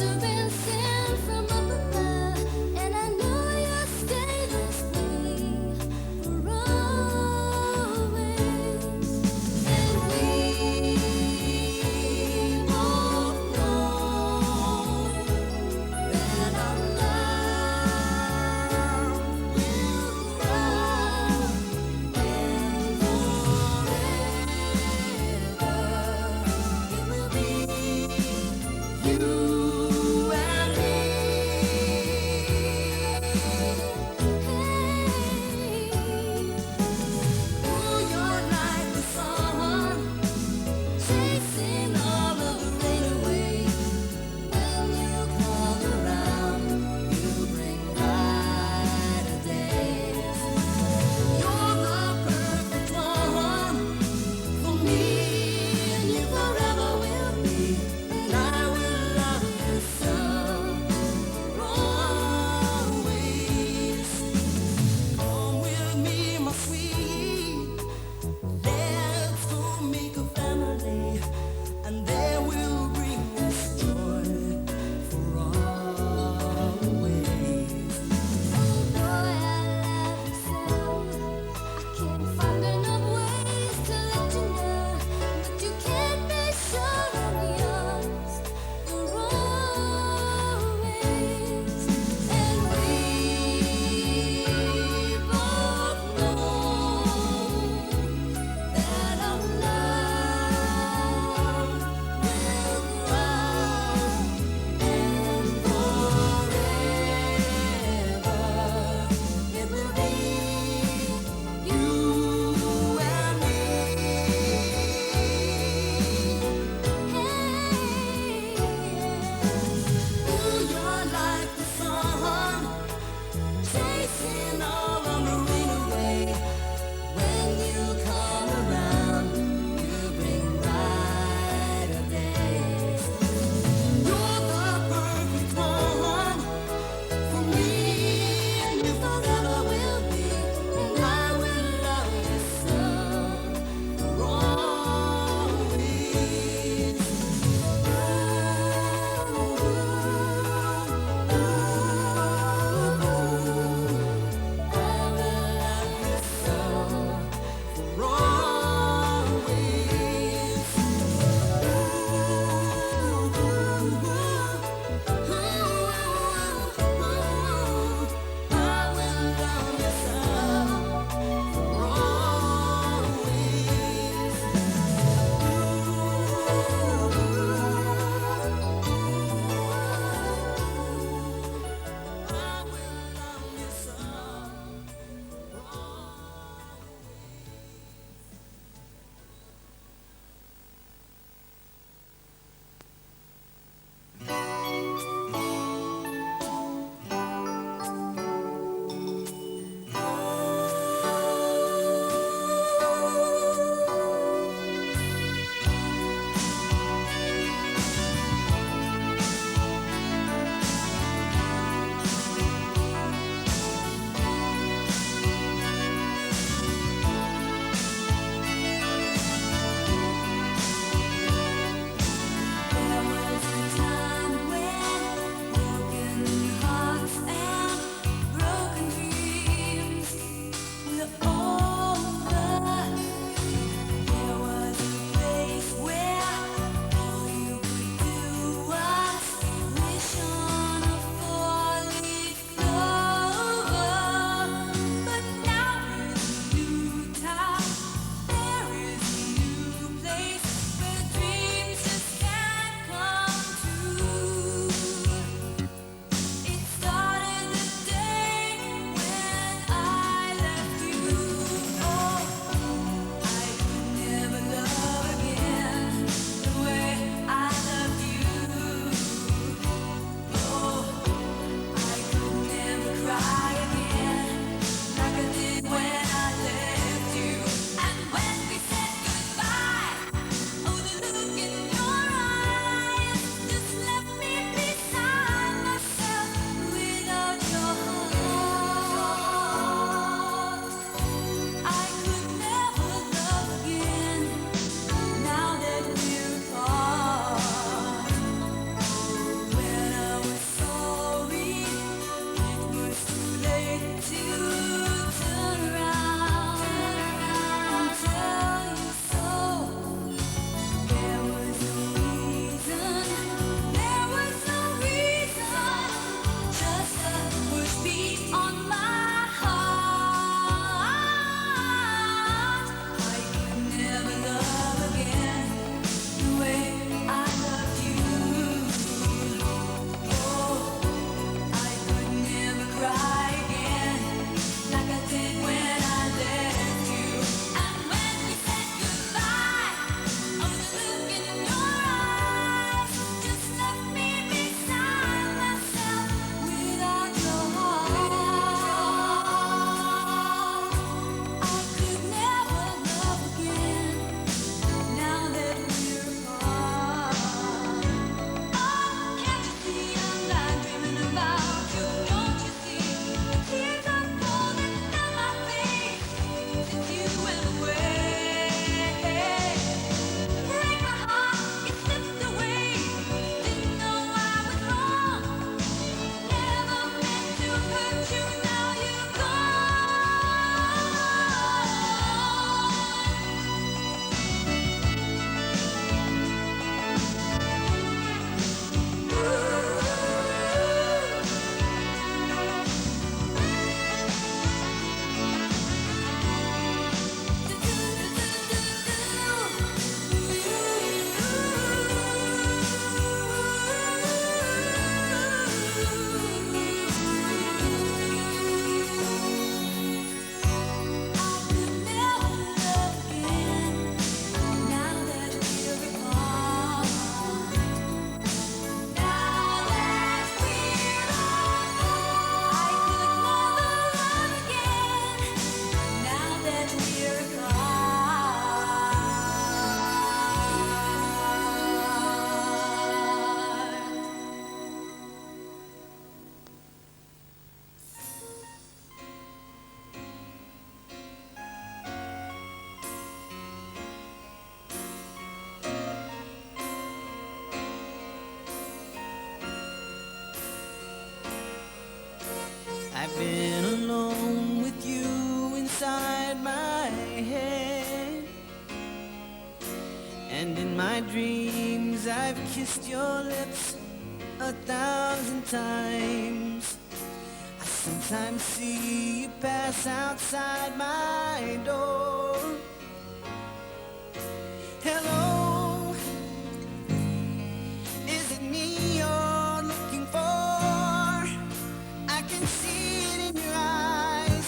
have been sent from up above, and I know you'll stay with me for always. And we both know that our love will grow, and forever it will be you and I've been alone with you inside my head, and in my dreams I've kissed your lips 1,000 times. I sometimes see you pass outside my door. Hello, is it me you're looking for? I can see it in your eyes,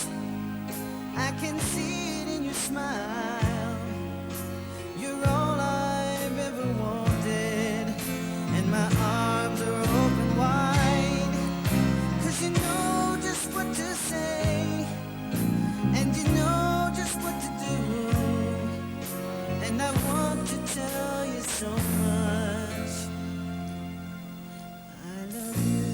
I can see it in your smile. You're all I've ever wanted, and my arms are open wide. 'Cause you know just what to say, and you know just what to do. And I want to tell you so much, I love you.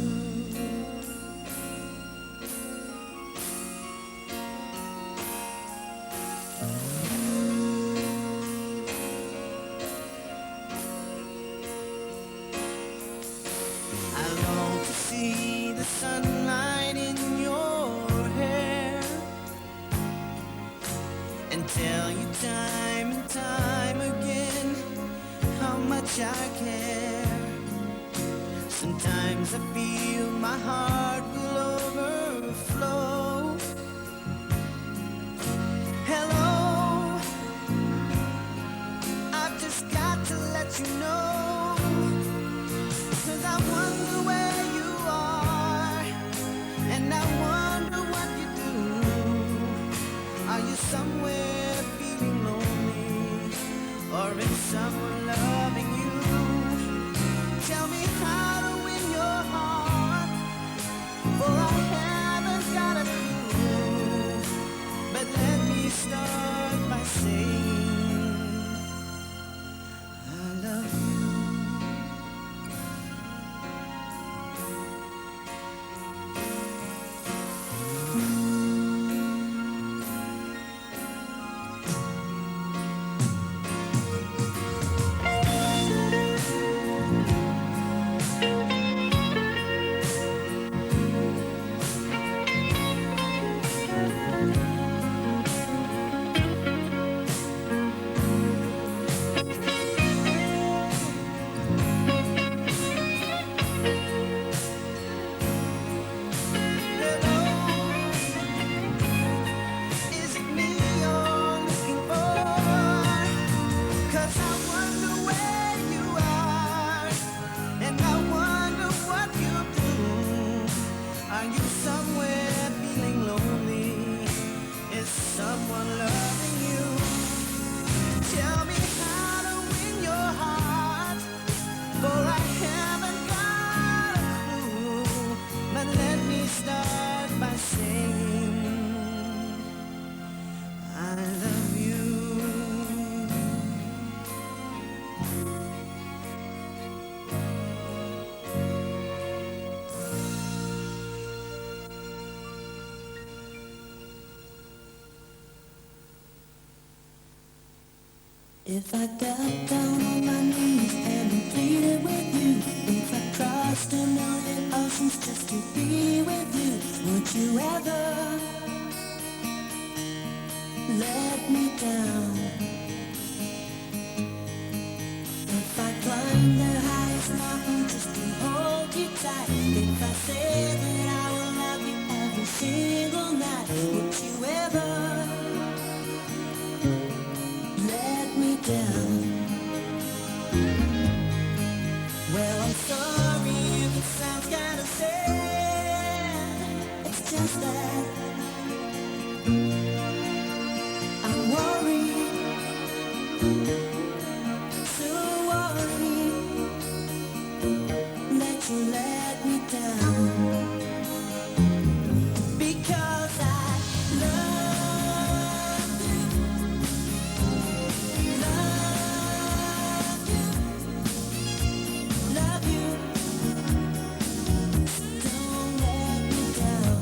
I long to see the sunlight in your hair, and tell you time and time again how much I care. Sometimes I feel my heart will overflow. Hello, I've just got to let you know, 'cause I wonder where you are, and I wonder what you do. Are you somewhere feeling lonely, or is someone loving you? Tell me how to win your heart, for I haven't got a clue. But let me start by saying I love you. Is it me you're looking for? 'Cause I wonder where you are, and I wonder what you do. Are you somewhere feeling lonely? Is someone loving you? Tell me how to win your heart, for I haven't got a clue. But let me start by saying I love you. If I got down on my knees and pleaded with you, if I crossed a million oceans just to be with you, would you ever let me down? If I climbed the highest mountain just to hold you tight, if I say that I will love you every single night, would you ever let me down? Well, I'm sorry if it sounds kinda sad. It's just that I'm worried, so worried that you let me down. Because I love you, love you, love you. Don't let me down.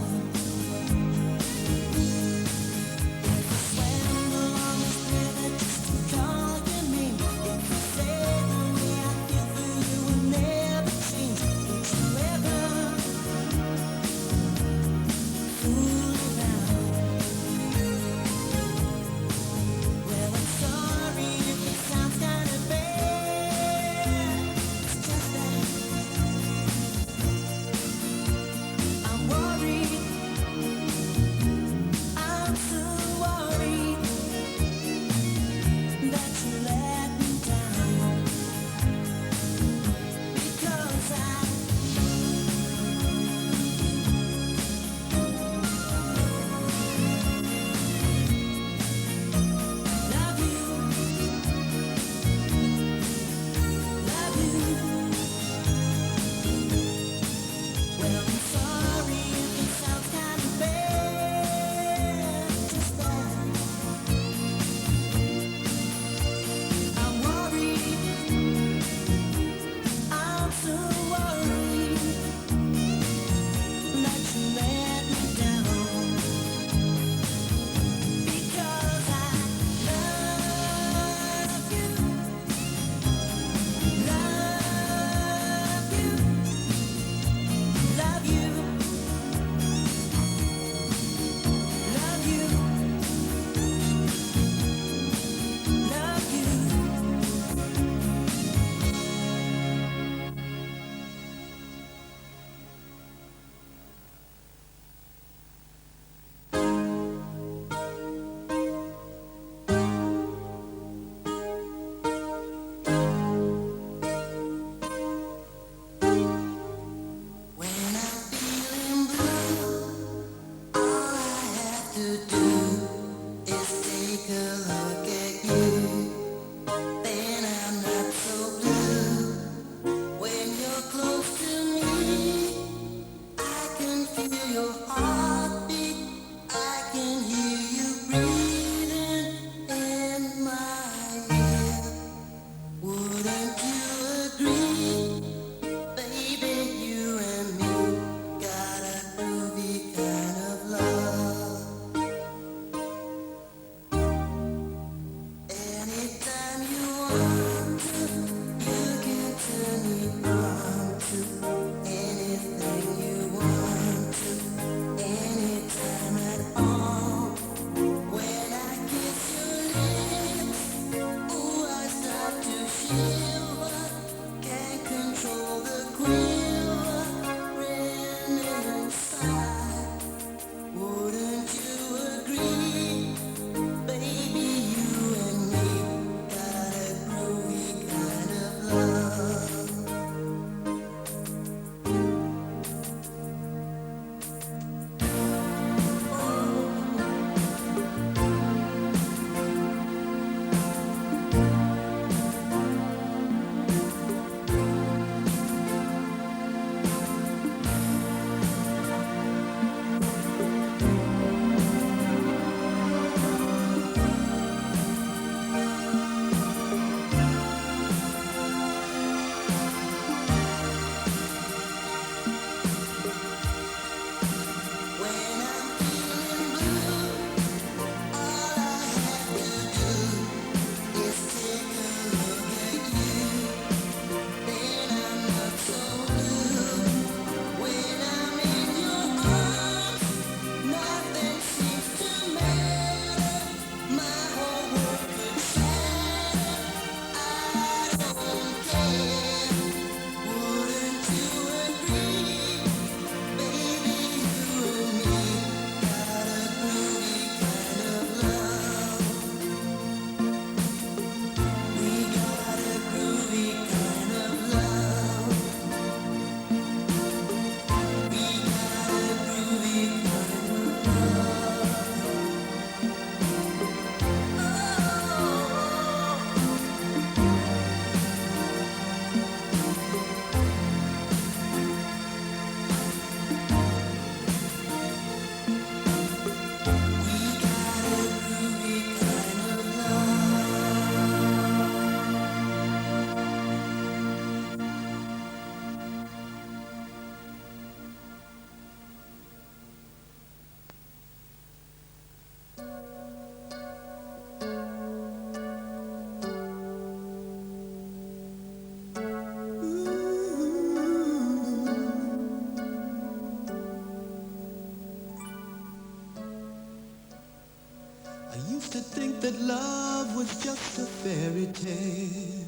used to think that love was just a fairy tale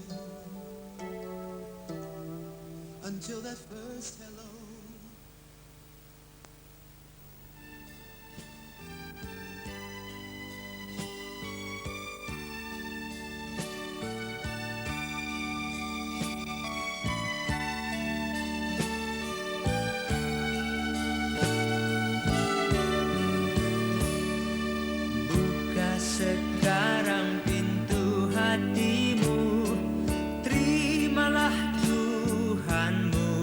until that first hello. Buka sekarang pintu hatimu, terimalah Tuhanmu.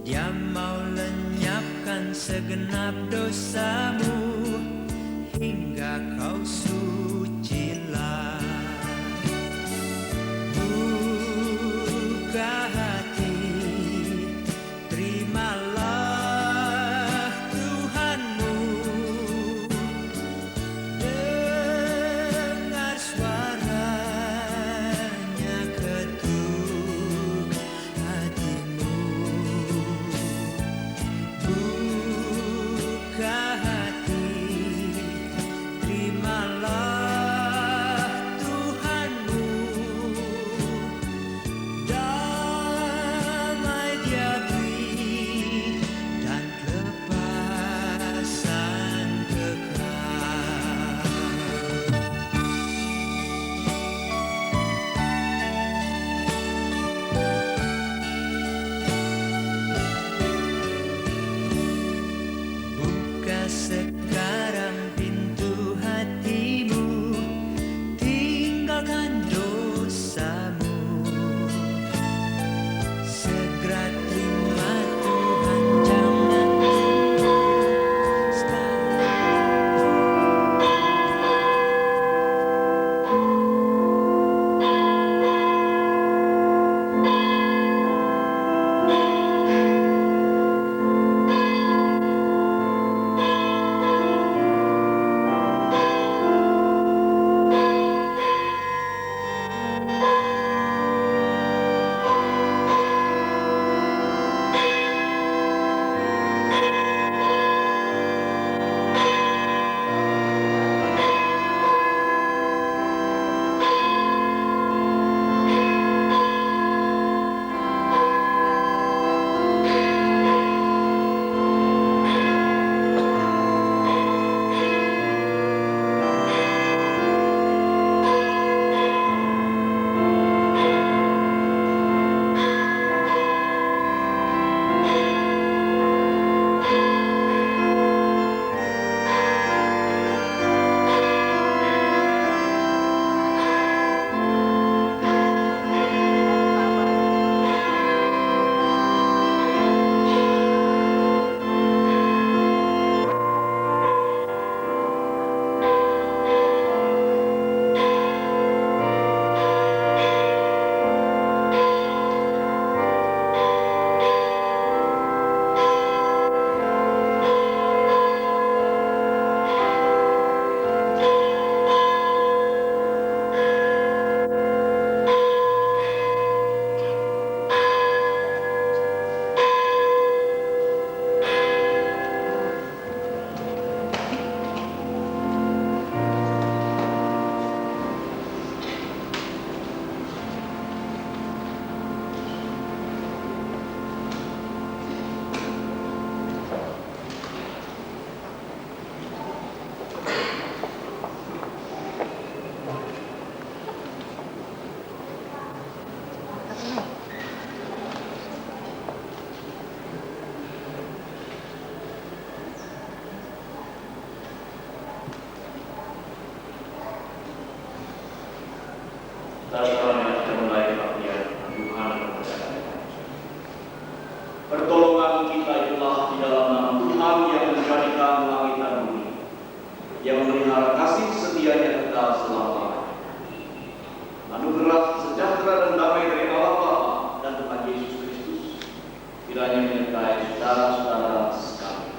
Dia mau lenyapkan segenap dosamu, hingga kau sucilah. Buka hati, terimalah Tuhanmu. Dengar suaranya ketuk hatimu. Buka hati, terimalah Tuhanmu. Damai Dia beri dan kelepasan kekal. Buka sekarang pintu hatimu, tinggalkan dosamu. Segera terima Tuhan, jangan Dasarnya kita mulai kebaktian Tuhan kepada kita. Pertolongan kita itulah di dalam nama Tuhan yang menjadikan langit dan bumi, yang memelihara kasih setianya kekal selama-lamanya. Anugerah sejahtera dan damai dari Allah Bapa dan Tuhan Yesus Kristus kiranya menyertai saudara-saudara sekalian.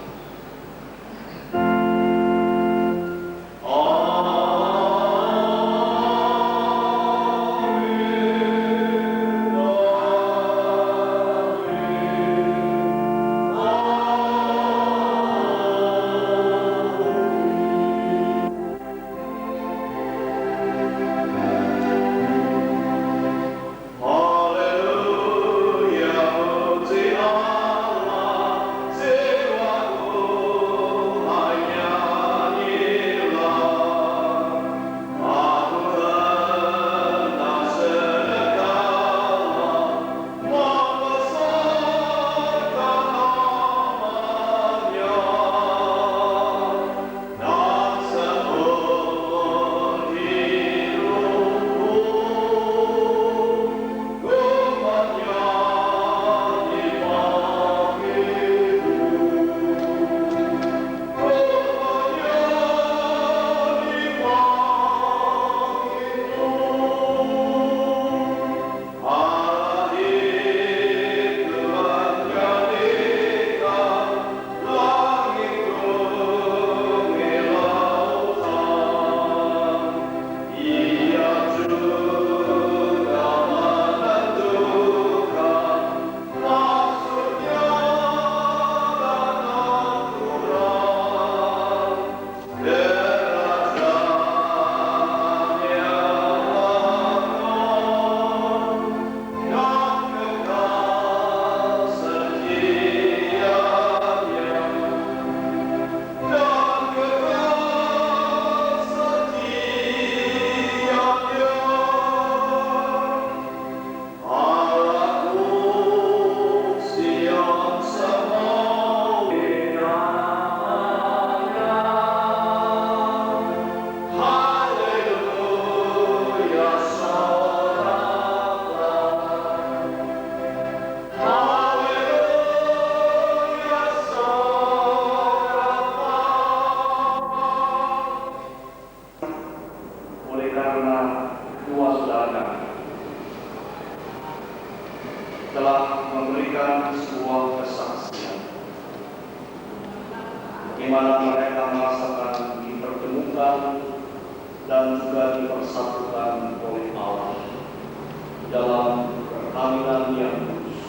di mana mereka merasakan dipertemukan dan juga dipersatukan oleh Allah dalam perkawinan yang kudus.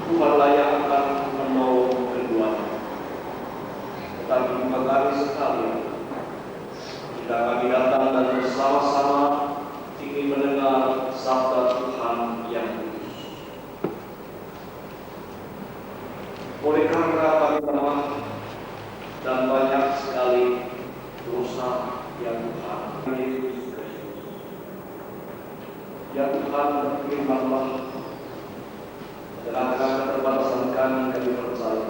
Tuhanlah yang akan menolong keduanya. Tetapi kami sekalian, jika kami datang dan bersama-sama ingin mendengar sabda Tuhan yang kudus. Oleh karena kami lemah dan banyak sekali dosa yang Tuhan Yesus Kristus. Ya Tuhan, berfirman-Lah, dengan keterbatasan kami percaya,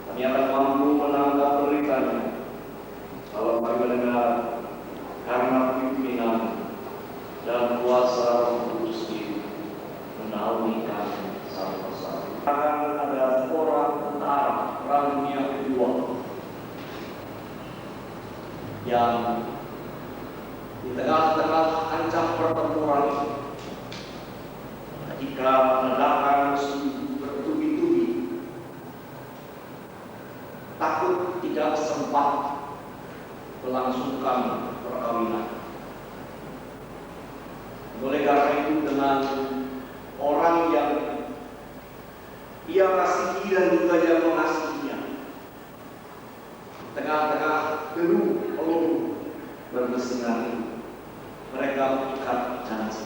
kami akan mampu menangkap beritanya kalau kami mendengar karena pimpinan dan kuasa Roh Kudus itu menaungi kami satu persatu. Akan ada orang tentara Perang Dunia Kedua yang di tengah-tengah ancam pertempuran ketika ledakan bertubi-tubi, takut tidak sempat melangsungkan perkawinan. Oleh karena itu, dengan orang yang ia kasihi dan juga yang mengasihinya, tengah-tengah geluh peluh bermesingan, mereka mengikat janji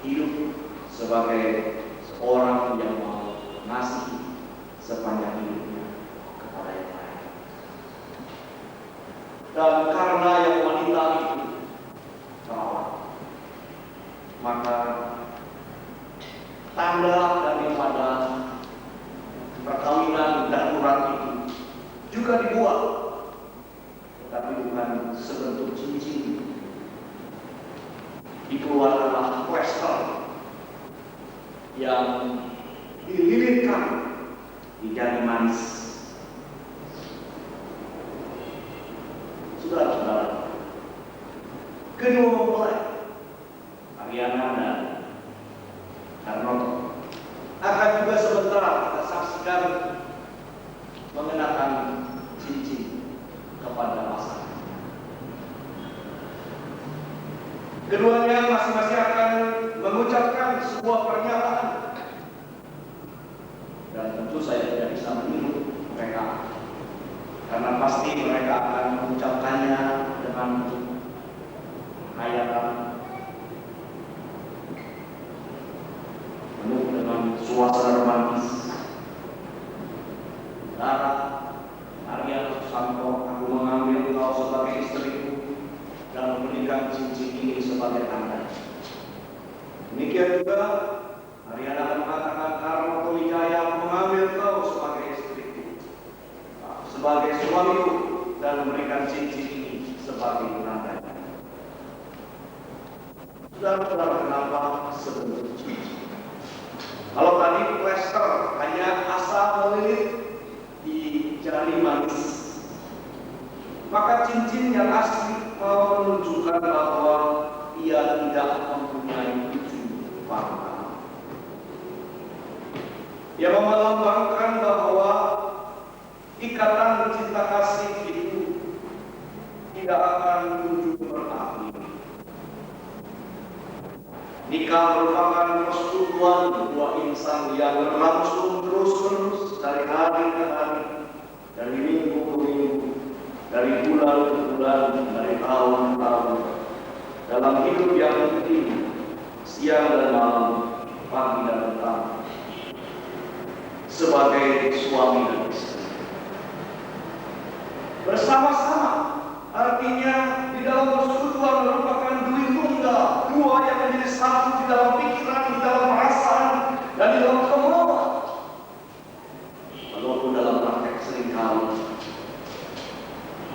hidup sebagai seorang yang mau mengasihi sepanjang hidupnya kepada yang lain. Dan karena yang wanita itu merawat, maka tanda daripada perkawinan darurat itu juga dibuat, tetapi bukan sebentuk cincin. Dikeluarkanlah plester yang dililitkan di jari manis. Saudara-saudara, kedua mempelai Ariana dan Arnold akan juga sebentar kita saksikan mengenakan cincin kepada pasangan. Keduanya masing-masing akan mengucapkan sebuah pernyataan, dan tentu saya tidak bisa meniru mereka, karena pasti mereka akan mengucapkannya dengan hayatan penuh dengan suasana romantis. Saudara Ariana Susanto, aku mengambil engkau sebagai istriku dan memberikan cincin ini sebagai tanda. Demikian juga Ariana akan mengatakan, Karno Wijaya, aku mengambil engkau sebagai istriku, sebagai suamiku, dan memberikan cincin ini sebagai tanda. Saudara-saudara, kenapa sebentuk cincin? Kalau tadi plester hanya asal melilit di jari manis, maka cincin yang asli mau menunjukkan bahwa ia tidak mempunyai ujung pangkal. Ia melambangkan bahwa ikatan cinta kasih itu tidak akan kunjung berakhir. Nikah merupakan persekutuan dua insan yang berlangsung terus-menerus dari hari ke hari, dari minggu ke minggu, dari bulan ke bulan, dari tahun ke tahun, dalam hidup yang rutin, siang dan malam, pagi dan petang, sebagai suami dan istri. Bersama-sama, artinya di dalam persekutuan merupakan dui tunggal, dua yang menjadi satu di dalam pikiran, di dalam perasaan, dan di dalam kemauan. Walaupun dalam praktek seringkali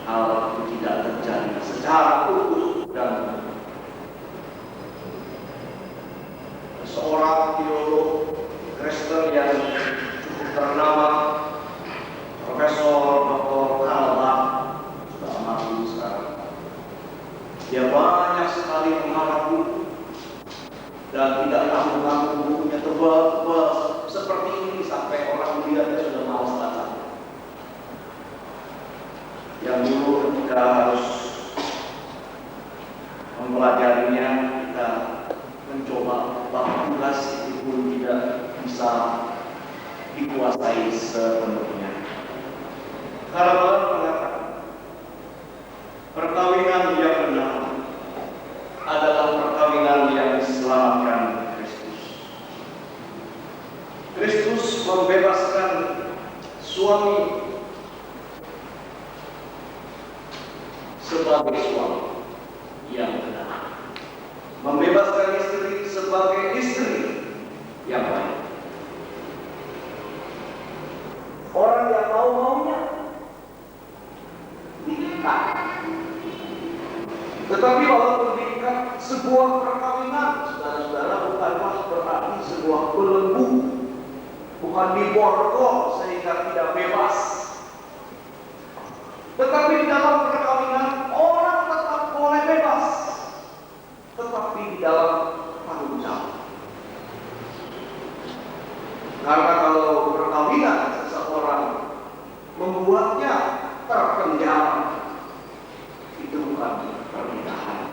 hal itu tidak terjadi secara utuh dan seorang teolog Kristen yang cukup ternama, Profesor Dr. Karl Barth, sudah mati sekarang, bisa dikuasai sepenuhnya. Harapan mengatakan perkawinan yang benar adalah perkawinan yang diselamatkan Kristus. Kristus membebaskan suami sebagai suami yang benar, membebaskan istri sebagai istri yang baik. Orang yang mau-maunya diikat, tetapi walaupun diikat, sebuah perkawinan, saudara-saudara, bukanlah berarti sebuah belenggu, bukan diborgol sehingga tidak bebas. Tetapi di dalam perkawinan orang tetap boleh bebas, tetapi di dalam tanggung jawab. Karena kalau perkawinan seseorang membuatnya terpenjara, itu bukan pernikahan,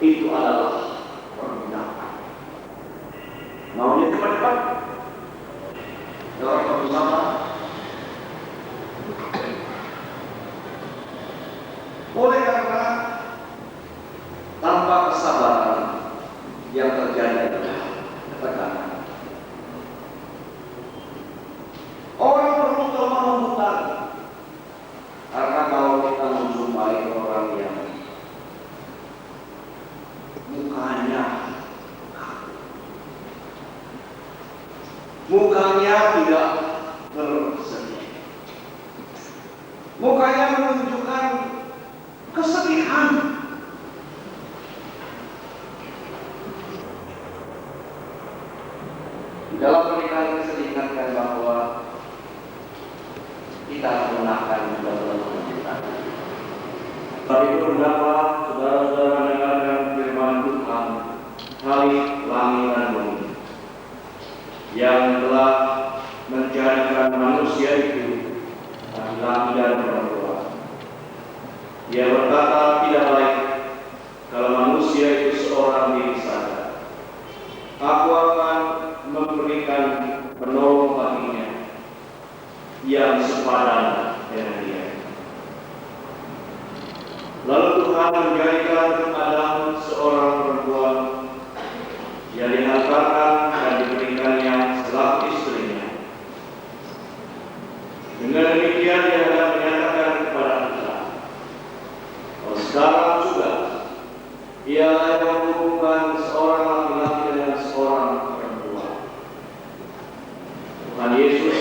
itu adalah perbudakan. Maunya cepat-cepat, dalam bersama. Oleh karena tanpa kesabaran yang terjadi adalah ketegangan. Orang perlu lemah lembutan, karena kalau kita menjumpai orang yang mukanya tidak bersedih, mukanya menunjukkan kesedihan. Dalam pernikahan kita diingatkan bahwa kita menggunakan juga lemah lembutan. Sebab itu hendaklah saudara-saudara mendengarkan firman Tuhan, hari langit dan bumi, yang telah menjadikan manusia itu laki-laki dan perempuan. Dia berkata, tidak baik kalau manusia itu seorang diri saja. Aku akan memberikan penolong baginya yang sepadan dengan dia. Lalu Tuhan menjadikan Adam seorang perempuan yang dihantarkan dan diberikannya selaku istrinya. Dengan demikian dia akan menyatakan kepada kita, bahwa sekarang juga ia yang menghubungkan seorang laki-laki dengan seorang perempuan. Tuhan Yesus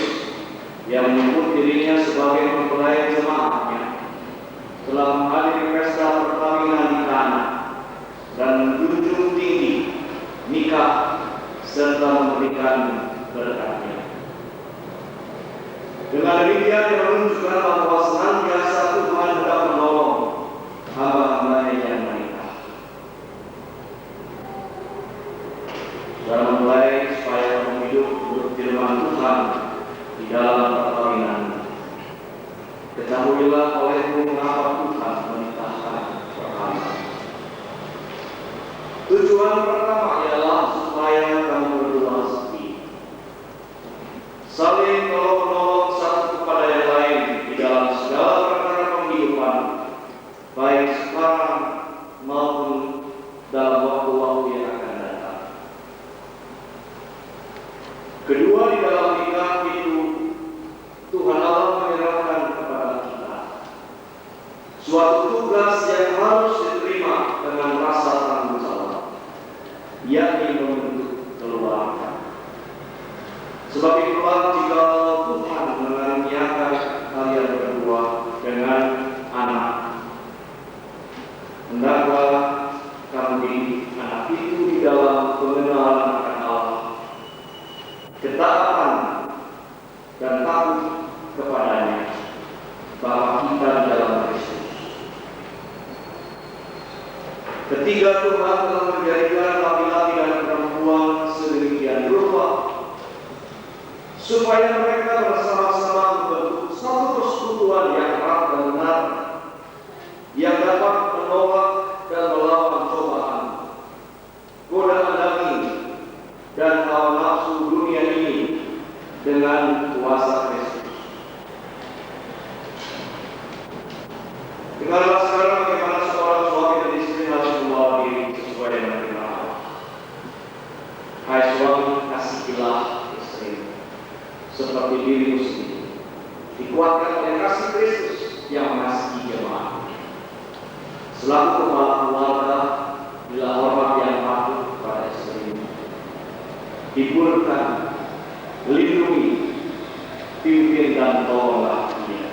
yang menyebut dirinya sebagai mempelai jemaatnya telah menghadiri pesta perkawinan di Kana dan menjunjung tinggi nikah serta memberikan berkatnya. Dengan demikian dia menunjukkan bahwa senantiasa Tuhan hendak menolong hamba-hambanya yang menikah. Dan memulai supaya hidup menurut firman Tuhan di dalam perkawinan. Ketahuilah olehmu mengapa Tuhan menikahkan perkawinan. Tujuan pertama ialah supaya kamu berdua setia, saling menolong satu kepada yang lain di dalam segala perkara kehidupan, baik sekarang maupun dalam waktu-waktu yang akan datang. Kedua, di dalam nikah itu Tuhan Allah menyerahkan kepada kita suatu tugas yang harus diterima dengan rasa tanggung jawab, yakni membentuk keluarga. Sebab itulah jika Tuhan mengaruniakan kalian berdua dengan anak, hendaklah kamu didik anak itu di dalam pengenalan akan Allah, ketaatan dan takut kepadanya, bahwa kita di dalam Kristus. Ketiga, Tuhan telah menjadikan laki-laki dan perempuan sedemikian rupa supaya mereka bersama-sama membentuk satu persekutuan yang erat dan benar, yang dapat menolak dan melawan cobaan, godaan daging dan hawa nafsu dunia dengan kuasa Kristus. Dengarlah sekarang bagaimana seorang suami dan istri harus membawa diri sesuai dengan firman Allah. Hai suami, kasihilah istri seperti dirimu sendiri, dikuatkan oleh kasih Kristus yang mengasihi jemaat. Selaku kepala keluarga, bila hormat yang patuh pada istrimu, hiburkan, lindungi, pimpin dan tolonglah dia.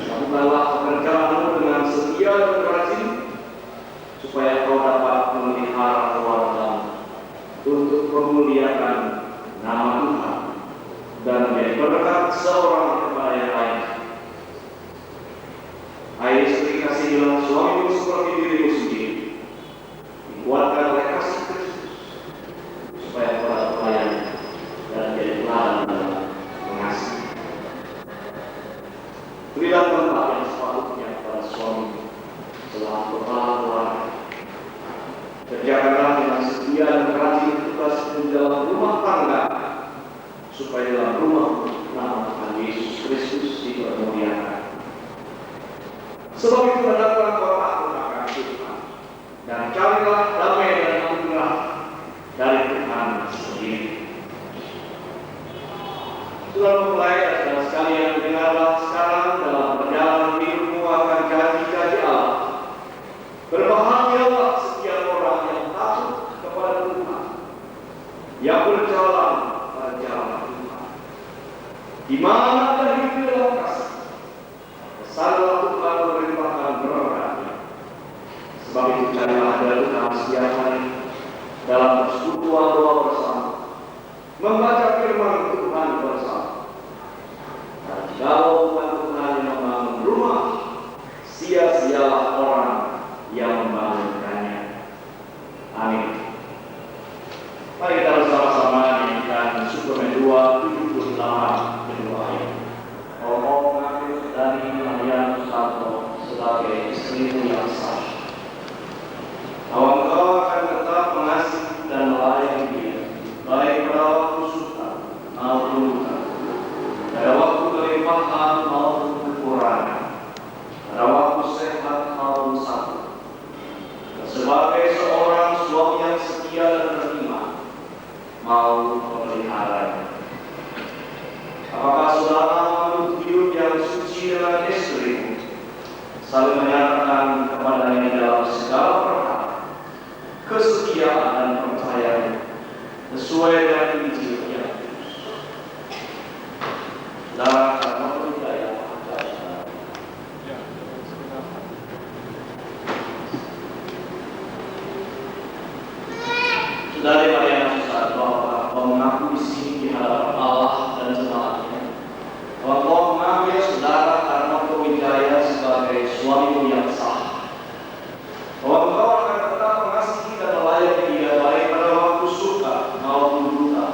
Lakukanlah pekerjaanmu dengan setia dan rajin, supaya kau dapat memelihara keluargamu untuk memuliakan nama Tuhan dan menjadi berkat seorang kepada yang lain. Hai istri, kasihilah suamimu seperti dirimu sendiri, dikuatkan oleh kasih Kristus, supaya kau dapat melayani dan menjadi teladan dalam mengasihi. Berilah tempat yang sepatutnya kepada suami selaku kepala keluarga. Kerjakanlah dengan setia dan rajin tugas di dalam rumah tangga, supaya dalam rumah nama Tuhan Yesus Kristus dipermuliakan. Sebab itu hendaklah kau takut akan Tuhan, dan carilah damai dan anugerah dari Tuhan sendiri. Sudah memulai, dan sekalian dengarlah sekarang dalam perjalanan hidupmu akan janji-janji Allah. Berbahagialah setiap orang yang takut kepada Tuhan, yang berjalan pada jalan Tuhan. Di mana ada hidup dalam kasih, kesadaran Tuhan melimpahkan berkatnya. Sebab itu carilah ada Tuhan setiap hari dalam persekutuan doa bersama, membaca firman Tuhan bersama. Dan kalau bukan Tuhan yang membangun rumah, sia-sialah orang yang membangunkannya. Amin. Mari kita bersama-sama nyanyikan Suplemen 2 78 kedua ayat. Ngomong mengambil dari Marianus Santo sebagai istrimu yang sah, bahwa engkau akan tetap mengasihi dan melayani dia, baik pada waktu suka maupun duka, pada waktu kelimpahan maupun kekurangan, pada waktu sehat maupun sakit. Sebagai seorang suami yang setia dan beriman, mau memeliharanya. Apakah saudara menurut hidup yang suci dengan istrimu, saling menyatakan kepadanya dalam segala perkara kesetiaan dan percayaan sesuai dengan Injil yang kudus? Saudara, karena percaya Saudari Marianus Santo, bahwa mengaku di sini di hadapan Allah dan jemaatnya, bahwa kau mengambil saudara karena Wijaya sebagai suamimu yang sah, bahwa engkau akan tetap mengasihi dan melayani dia baik pada waktu suka maupun duka,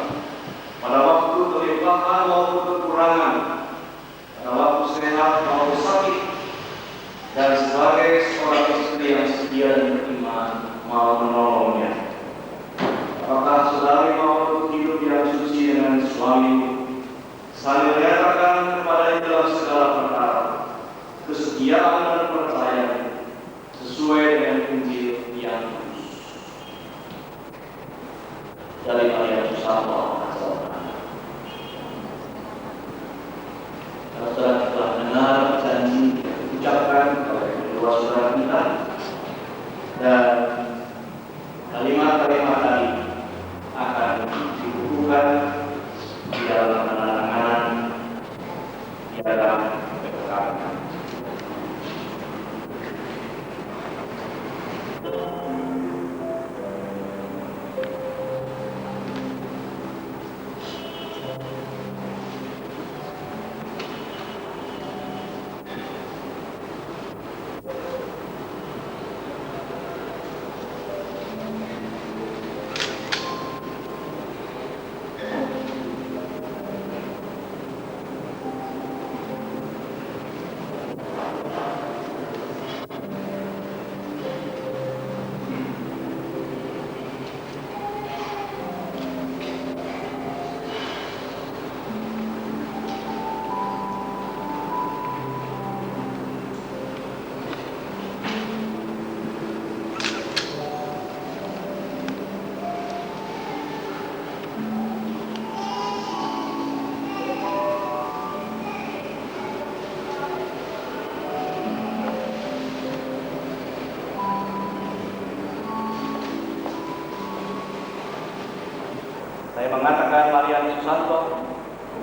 pada waktu kelimpahan maupun kekurangan, pada waktu sehat maupun sakit, dan sebagai seorang istri yang setia dan beriman mau menolongnya. Apakah saudari mau hidup yang suci dengan suamimu, saling menyatakan kepadanya dalam segala perkara kesetiaan dan percaya sesuai dengan Injil yang kudus? Dari Marianus Santo. Saudara telah dengar janji diucapkan oleh kedua saudara kita, dan kalimat-kalimat tadi akan dibukukan di dalam tangan di dalam keterangan. Santo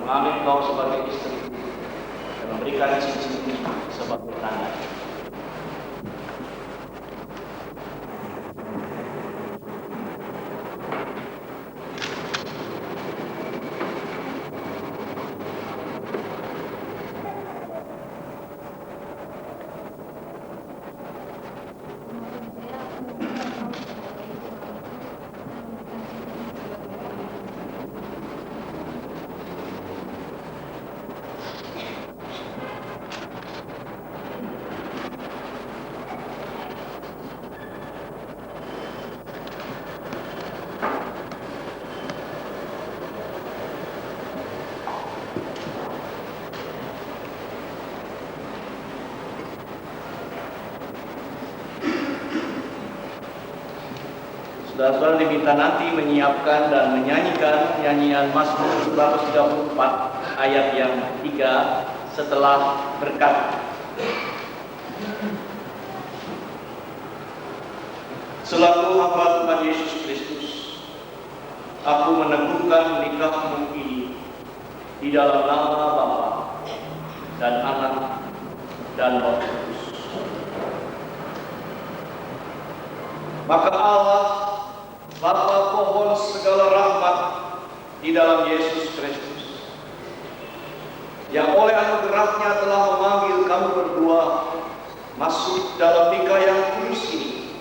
mengambil kau sebagai istri dan memberikan cincin ini sebagai tanda. Saudara-saudara diminta nanti menyiapkan dan menyanyikan nyanyian Mazmur 134 ayat yang 3 setelah berkat. Selaku hamba Tuhan Yesus Kristus, aku meneguhkan nikahmu ini di dalam nama Bapa dan Anak dan Roh Kudus. Maka Allah Bapa pohon segala rahmat di dalam Yesus Kristus, yang oleh anugerahnya telah memanggil kamu berdua masuk dalam nikah yang kudus ini,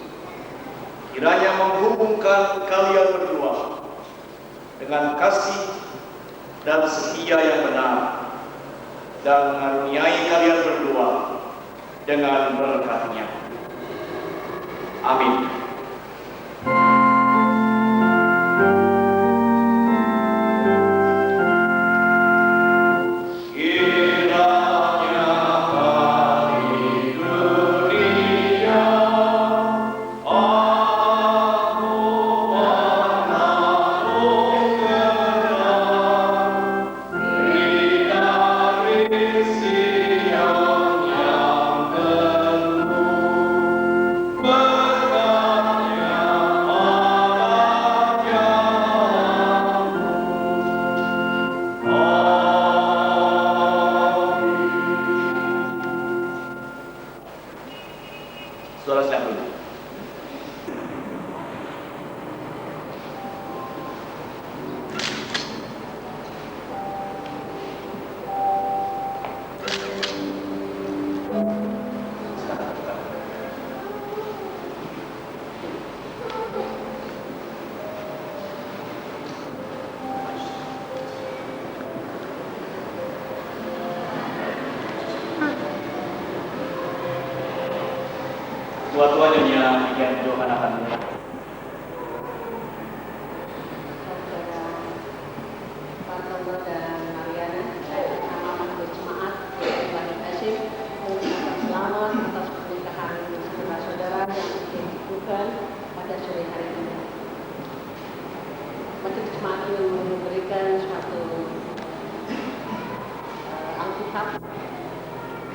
kiranya menghubungkan kalian berdua dengan kasih dan setia yang benar, dan mengaruniai kalian berdua dengan berkat-Nya. Amin. Saudara siap dulu. Tua-tua nyonya Ikan Johan akan mulai. Pak Tondo dan Mariana, nama Majelis Jemaat Tuhan Kasih, mengucapkan selamat atas pernikahan saudara-saudara yang ditentukan pada sore hari ini. Majelis Jemaat ingin memberikan suatu Alkitab.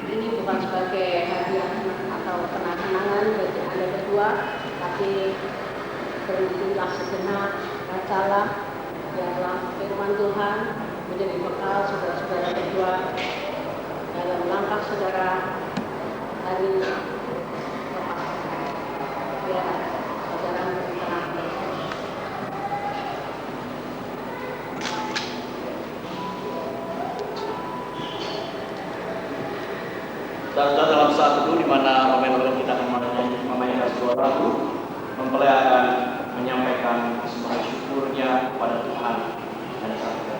Ini bukan sebagai hadiah atau kenang-kenangan bagi Anda berdua, tapi berhentilah sejenak, bacalah, biarlah firman Tuhan menjadi bekal saudara-saudara berdua dalam langkah saudara hari lepas. Biar saudara berkenan. Dan dalam saat itu di mana pemain-pemain kita akan memainkan sebuah lagu, mempelai akan menyampaikan sebuah syukurnya kepada Tuhan pada saat itu.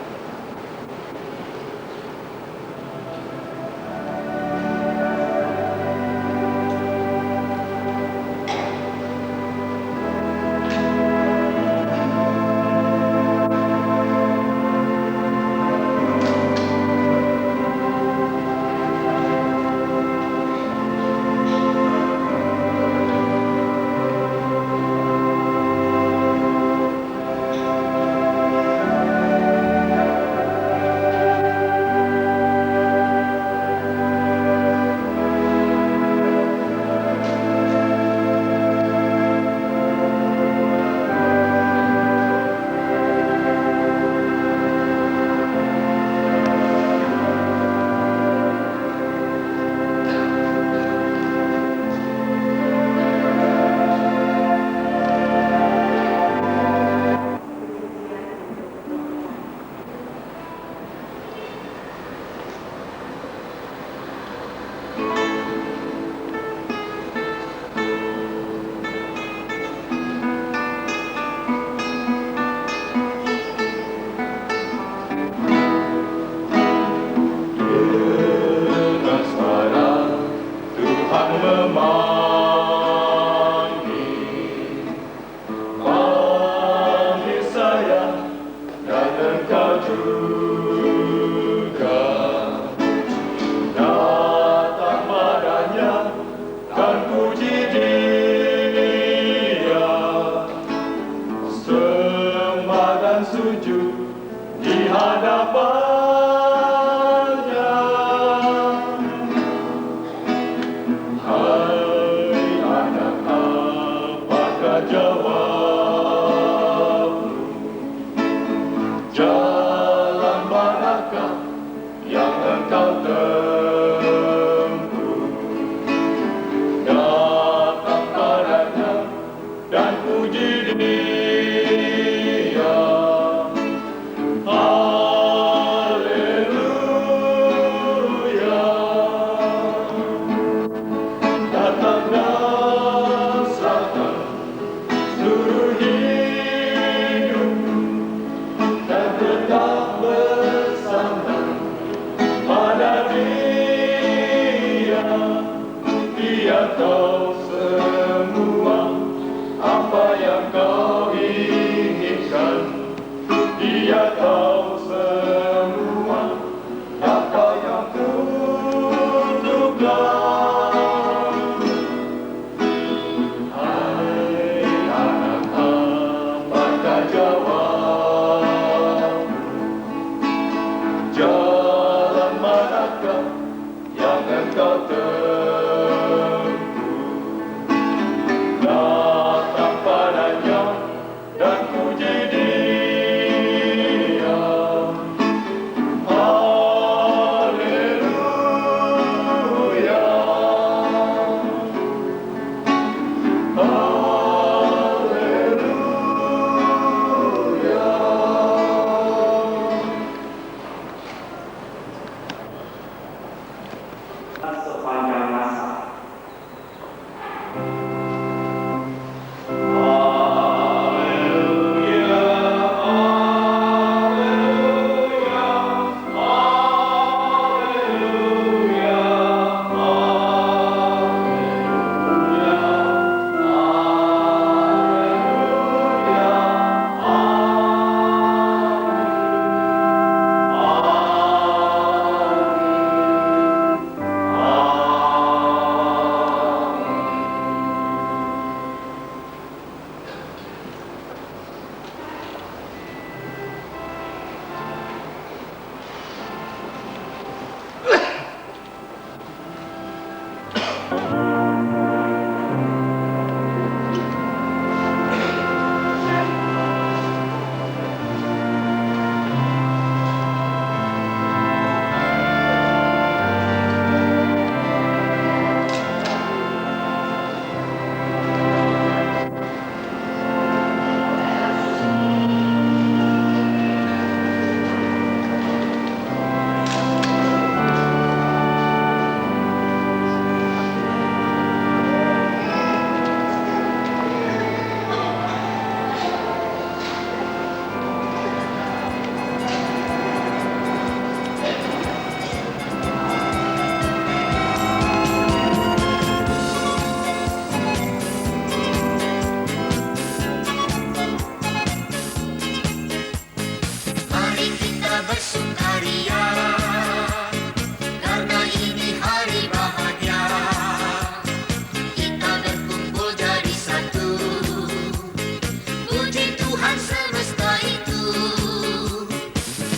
surga, datang padanya dan puji Dia, sembah dan sujud di hadapannya. Hai anak, apakah jawabmu? Jalan manakah yang engkau tempuh? Datang padanya dan puji Dia. Haleluya. Datang dan serahkan seluruh hidupmu dan tetap bersandar pada Dia. Dia tahu semua apa yang kau inginkan. Dia tahu semua apa yang kutukan. Hai anak, apakah jawabmu? Jalan manakah yang engkau tempuh? Datang padanya dan puji Dia. Haleluya. Sepanjang masa. Mari kita bersukaria, karena ini hari bahagia. Kita berkumpul jadi satu, puji Tuhan semesta itu.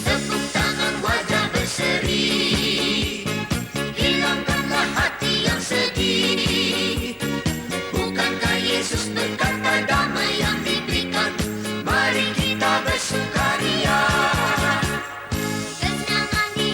Tepuk tangan, wajah berseri, hilangkanlah hati yang sedih. Bukankah Yesus berkata damai yang diberikan? Mari kita bersukaria. Kesenangan di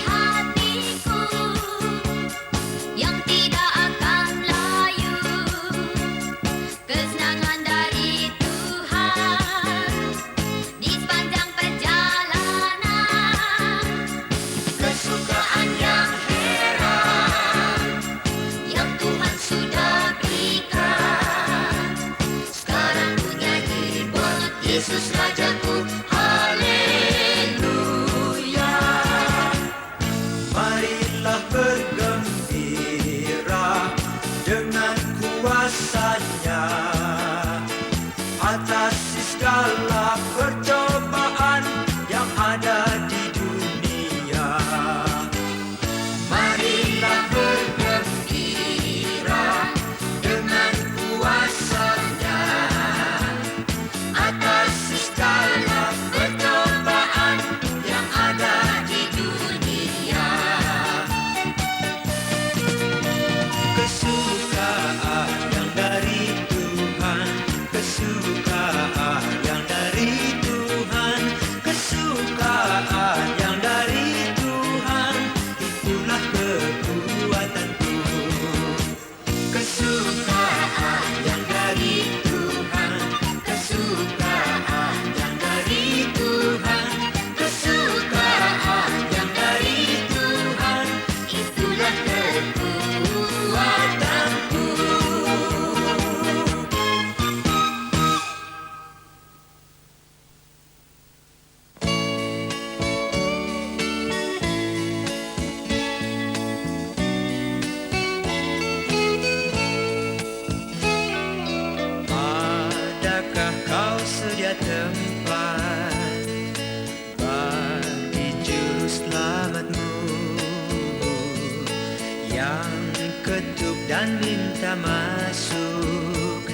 yang ketuk dan minta masuk.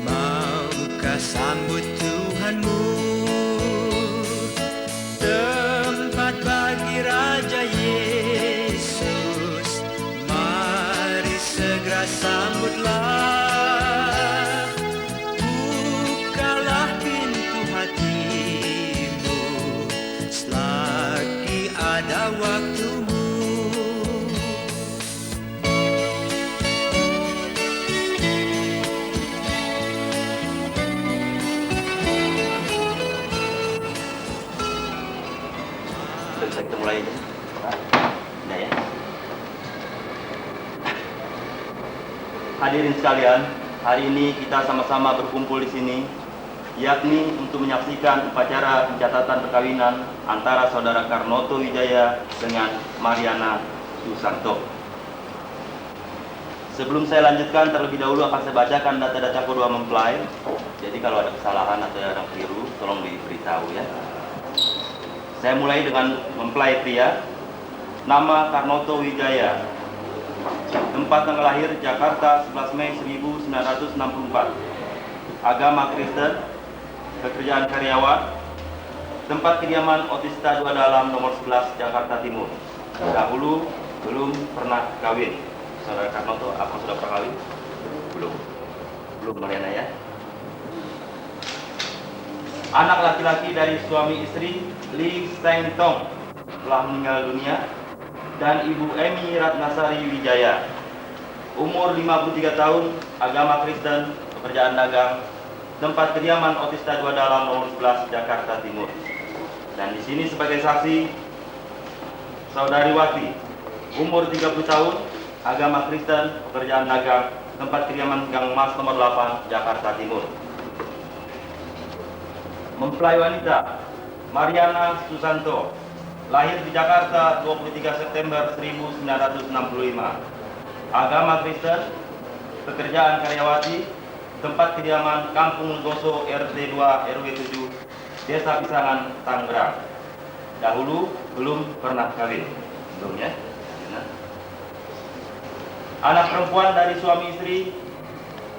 Maukah sambut Tuhanmu, tempat bagi Raja Yesus. Mari segera sambutlah, bukalah pintu hatimu selagi ada waktumu. Bisa kita mulai aja. Nah ya. Hadirin sekalian, hari ini kita sama-sama berkumpul di sini, yakni untuk menyaksikan upacara pencatatan perkawinan antara Saudara Karnoto Wijaya dengan Mariana Susanto. Sebelum saya lanjutkan, terlebih dahulu akan saya bacakan data-data kedua mempelai. Jadi kalau ada kesalahan atau yang keliru, tolong diberitahu ya. Saya mulai dengan mempelai pria. Nama Karnoto Wijaya. Tempat tanggal lahir Jakarta 11 Mei 1964. Agama Kristen. Pekerjaan karyawan. Tempat kediaman Otista 2 Dalam nomor 11 Jakarta Timur. Dahulu belum pernah kawin. Saudara Karnoto, apa sudah pernah kawin? Belum. Belum, Mariana ya. Anak laki-laki dari suami istri Lee Seng Tong telah meninggal dunia, dan Ibu Emi Ratnasari Wijaya. Umur 53 tahun, agama Kristen, pekerjaan dagang, tempat kediaman Otista 2 Dalam nomor 11 Jakarta Timur. Dan di sini sebagai saksi Saudari Wati, umur 30 tahun, agama Kristen, pekerjaan dagang, tempat kediaman Gang Mas nomor 8 Jakarta Timur. Mempelai wanita Mariana Susanto, lahir di Jakarta 23 September 1965. Agama Kristen, pekerjaan karyawati, tempat kediaman Kampung Legoso RT 2 RW 7, Desa Pisangan, Tangerang. Dahulu belum pernah kawin. Belum ya? Anak perempuan dari suami istri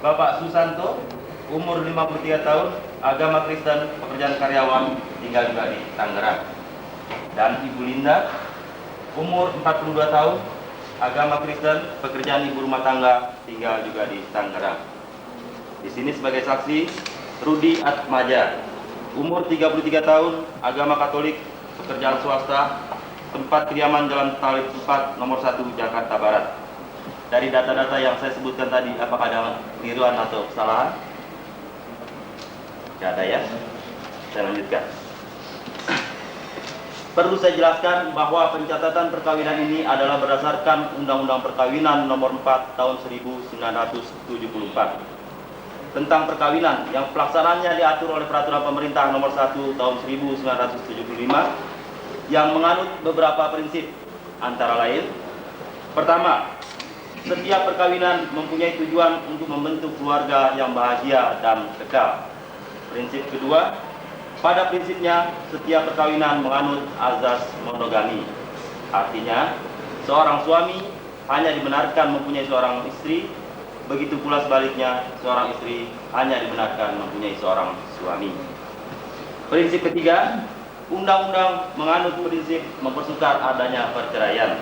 Bapak Susanto, umur 53 tahun, agama Kristen, pekerjaan karyawan, tinggal juga di Tangerang. Dan Ibu Linda, umur 42 tahun, agama Kristen, pekerjaan ibu rumah tangga, tinggal juga di Tangerang. Di sini sebagai saksi Rudi Atmaja, umur 33 tahun, agama Katolik, pekerjaan swasta, tempat kediaman Jalan Talib 4 nomor 1 Jakarta Barat. Dari data-data yang saya sebutkan tadi, apakah ada keliruan atau kesalahan? Tidak ada ya. Saya lanjutkan. Perlu saya jelaskan bahwa pencatatan perkawinan ini adalah berdasarkan Undang-Undang Perkawinan Nomor 4 Tahun 1974 tentang perkawinan, yang pelaksanaannya diatur oleh Peraturan Pemerintah Nomor 1 Tahun 1975 yang menganut beberapa prinsip, antara lain: pertama, setiap perkawinan mempunyai tujuan untuk membentuk keluarga yang bahagia dan kekal. Prinsip kedua, pada prinsipnya setiap perkawinan menganut azas monogami. Artinya, seorang suami hanya dibenarkan mempunyai seorang istri, begitu pula sebaliknya, seorang istri hanya dibenarkan mempunyai seorang suami. Prinsip ketiga, undang-undang menganut prinsip mempersukar adanya perceraian.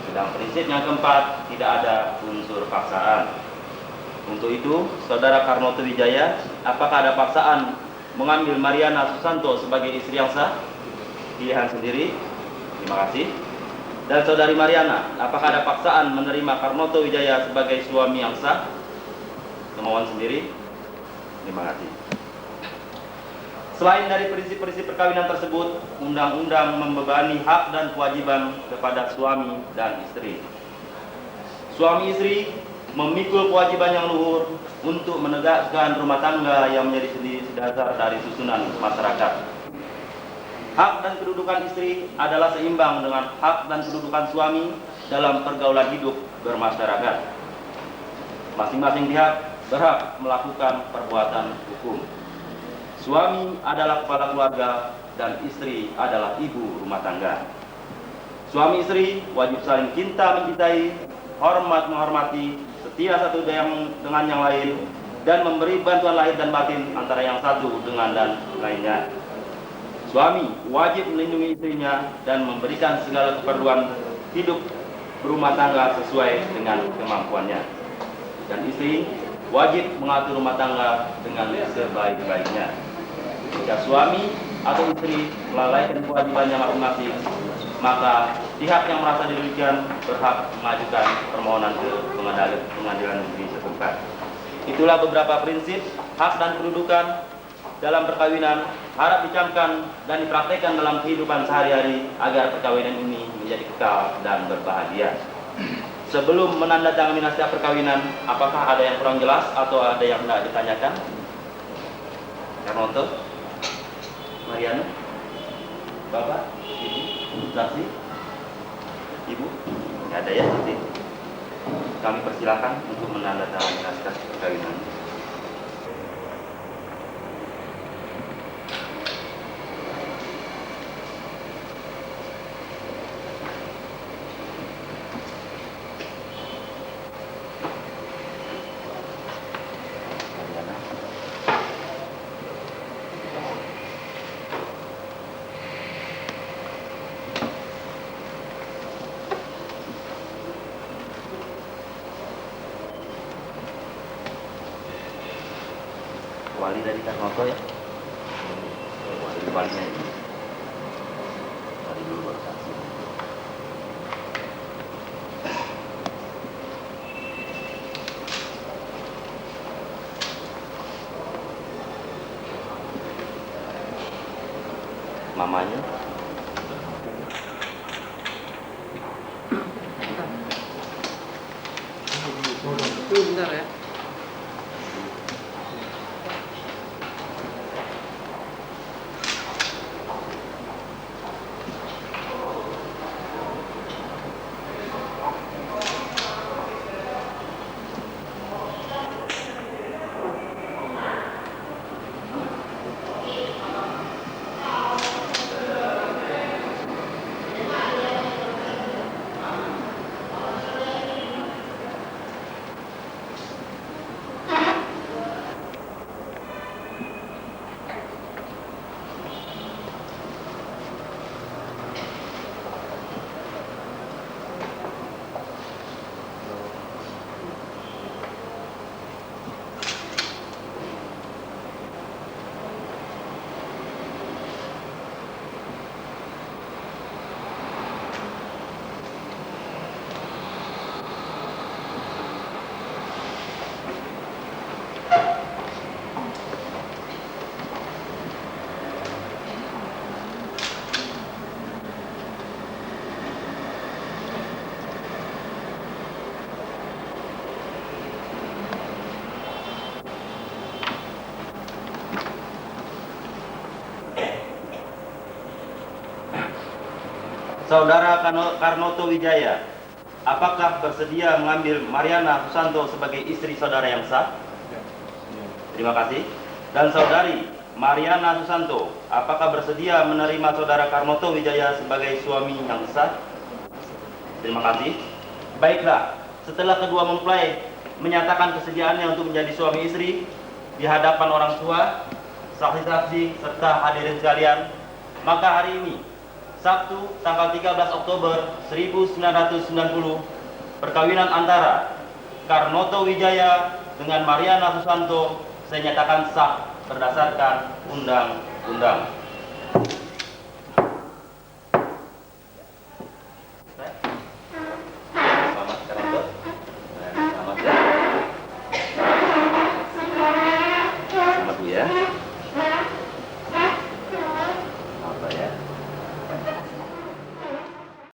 Sedang prinsip yang keempat, tidak ada unsur paksaan. Untuk itu, Saudara Karnoto Wijaya, apakah ada paksaan mengambil Mariana Susanto sebagai istri yang sah? Pilihan sendiri. Terima kasih. Dan Saudari Mariana, apakah ada paksaan menerima Karnoto Wijaya sebagai suami yang sah? Kemauan sendiri. Terima kasih. Selain dari prinsip-prinsip perkawinan tersebut, undang-undang membebani hak dan kewajiban kepada suami dan istri. Suami istri memikul kewajiban yang luhur untuk menegakkan rumah tangga yang menjadi sendi dasar dari susunan masyarakat. Hak dan kedudukan istri adalah seimbang dengan hak dan kedudukan suami dalam pergaulan hidup bermasyarakat. Masing-masing pihak berhak melakukan perbuatan hukum. Suami adalah kepala keluarga dan istri adalah ibu rumah tangga. Suami istri wajib saling cinta mencintai, hormat menghormati, setia satu dengan yang lain, dan memberi bantuan lahir dan batin antara yang satu dengan dan lainnya. Suami wajib melindungi istrinya dan memberikan segala keperluan hidup berumah tangga sesuai dengan kemampuannya. Dan istri wajib mengatur rumah tangga dengan sebaik-baiknya. Jika suami atau istri melalaikan kewajibannya masing-masing, maka pihak yang merasa dirugikan berhak mengajukan permohonan ke pengadilan negeri setempat. Itulah beberapa prinsip, hak dan kedudukan dalam perkawinan, harap dicamkan dan dipraktekkan dalam kehidupan sehari-hari agar perkawinan ini menjadi kekal dan berbahagia. Sebelum menandatangani naskah perkawinan, apakah ada yang kurang jelas atau ada yang tidak ditanyakan? Karnoto, Mariana, Bapak, Ibu, saksi, Ibu, tidak ada ya saksi. Kami persilakan untuk menandatangani naskah perkawinan. Wali dari Karnoto ya. Walinya ini. Wali dulu baru saksi. Mamanya. Bentar ya. Saudara Karnoto Wijaya, apakah bersedia mengambil Mariana Susanto sebagai istri saudara yang sah? Terima kasih. Dan saudari Mariana Susanto, apakah bersedia menerima saudara Karnoto Wijaya sebagai suami yang sah? Terima kasih. Baiklah, setelah kedua mempelai menyatakan kesediaannya untuk menjadi suami istri di hadapan orang tua, saksi-saksi, serta hadirin sekalian, maka hari ini Sabtu tanggal 13 Oktober 1990, perkawinan antara Karnoto Wijaya dengan Mariana Susanto saya nyatakan sah berdasarkan undang-undang.